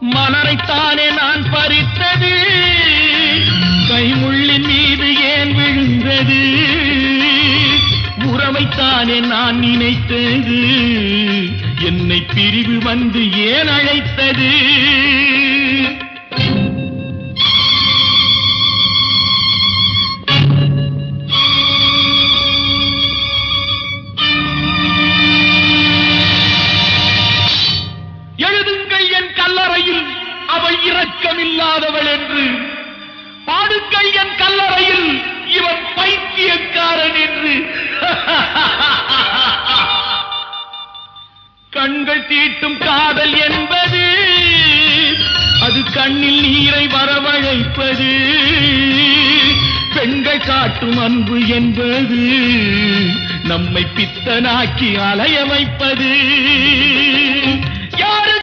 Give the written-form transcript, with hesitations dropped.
மலரைத்தானே நான் பறித்தது, கைமுள்ளின் மீது ஏன் விழுந்தது? உறவைத்தானே நான் நினைத்தது, என்னை பிரிவு வந்து ஏன் அழைத்தது? எழுதுங்கள் என் கல்லறையில் அவள் இரக்கமில்லாதவள் என்று, பாடுங்கள் என் கல்லறையில் இவன் பைத்தியக்காரன் என்று. கண்கள் தீட்டும் காதல் என்பது அது கண்ணில் நீரை வரவழைப்பது, பெண்கள் காட்டும் அன்பு என்பது நம்மை பித்தனாக்கி அலைய வைப்பது.